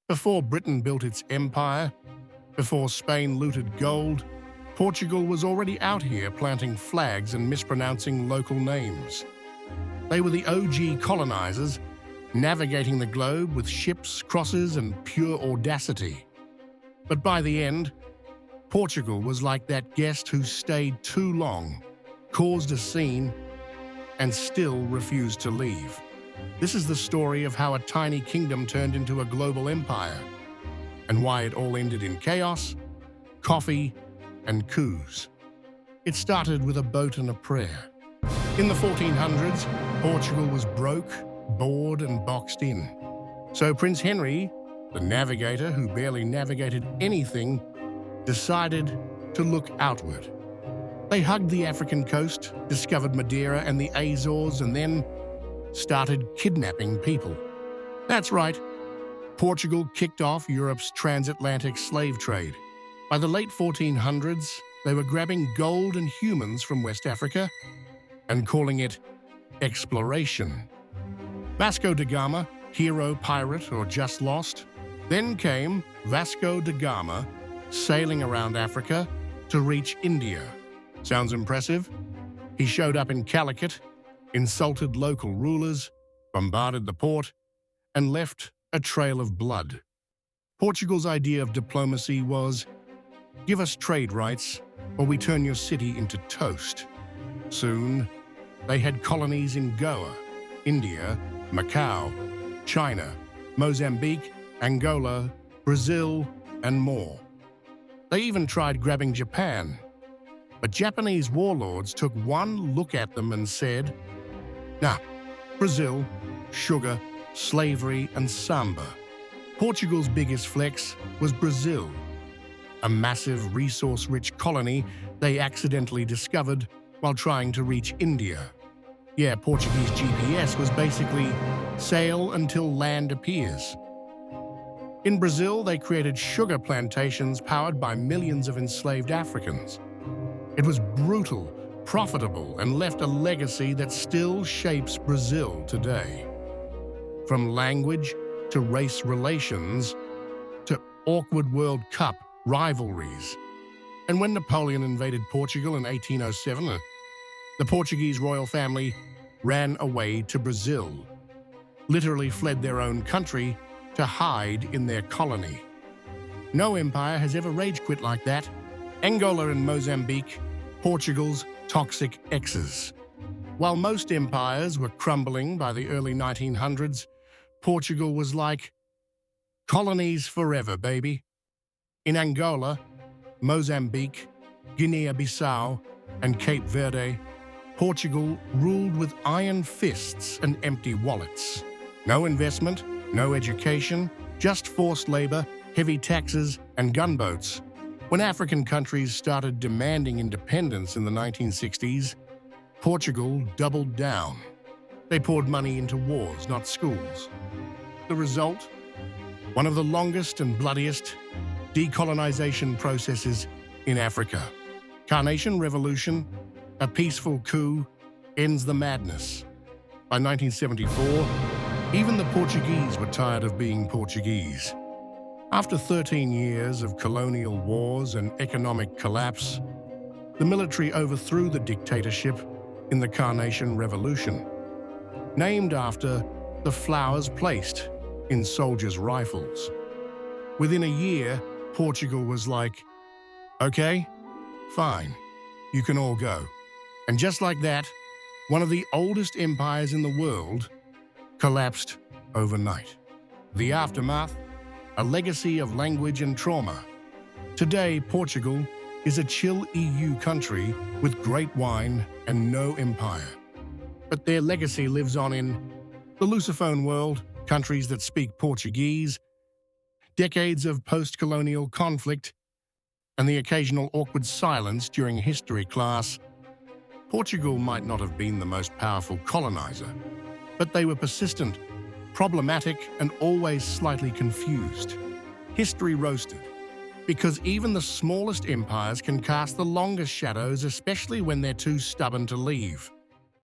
Before Britain built its empire, before Spain looted gold, Portugal was already out here planting flags and mispronouncing local names. They were the OG colonizers, navigating the globe with ships, crosses, and pure audacity. But by the end, Portugal was like that guest who stayed too long, caused a scene, and still refused to leave. This is the story of how a tiny kingdom turned into a global empire, and why it all ended in chaos, coffee, and coups. It started with a boat and a prayer. In the 1400s, Portugal was broke, bored, and boxed in. So Prince Henry, the navigator who barely navigated anything, decided to look outward. They hugged the African coast, discovered Madeira and the Azores, and then started kidnapping people. That's right, Portugal kicked off Europe's transatlantic slave trade. By the late 1400s, they were grabbing gold and humans from West Africa and calling it exploration. Vasco da Gama, hero, pirate, or just lost. Then came Vasco da Gama, sailing around Africa to reach India. Sounds impressive? He showed up in Calicut, insulted local rulers, bombarded the port, and left a trail of blood. Portugal's idea of diplomacy was, give us trade rights, or we turn your city into toast. Soon, they had colonies in Goa, India, Macau, China, Mozambique, Angola, Brazil, and more. They even tried grabbing Japan, but Japanese warlords took one look at them and said, nah, Brazil, sugar, slavery, and samba. Portugal's biggest flex was Brazil, a massive resource-rich colony they accidentally discovered while trying to reach India. Yeah, Portuguese GPS was basically sail until land appears. In Brazil, they created sugar plantations powered by millions of enslaved Africans. It was brutal, profitable, and left a legacy that still shapes Brazil today. From language to race relations to awkward World Cup rivalries. And when Napoleon invaded Portugal in 1807, the Portuguese royal family ran away to Brazil, literally fled their own country to hide in their colony. No empire has ever rage-quit like that. Angola and Mozambique, Portugal's toxic exes. While most empires were crumbling by the early 1900s, Portugal was like, colonies forever, baby. In Angola, Mozambique, Guinea-Bissau, and Cape Verde, Portugal ruled with iron fists and empty wallets. No investment, no education, just forced labor, heavy taxes, and gunboats. When African countries started demanding independence in the 1960s, Portugal doubled down. They poured money into wars, not schools. The result? One of the longest and bloodiest decolonization processes in Africa. Carnation Revolution, a peaceful coup, ends the madness. By 1974, even the Portuguese were tired of being Portuguese. After 13 years of colonial wars and economic collapse, the military overthrew the dictatorship in the Carnation Revolution, named after the flowers placed in soldiers' rifles. Within a year, Portugal was like, okay, fine, you can all go. And just like that, one of the oldest empires in the world collapsed overnight. The aftermath, a legacy of language and trauma. Today, Portugal is a chill EU country with great wine and no empire. But their legacy lives on in the Lusophone world, countries that speak Portuguese, decades of post-colonial conflict, and the occasional awkward silence during history class. Portugal might not have been the most powerful colonizer, but they were persistent, problematic, and always slightly confused. History roasted, because even the smallest empires can cast the longest shadows, especially when they're too stubborn to leave.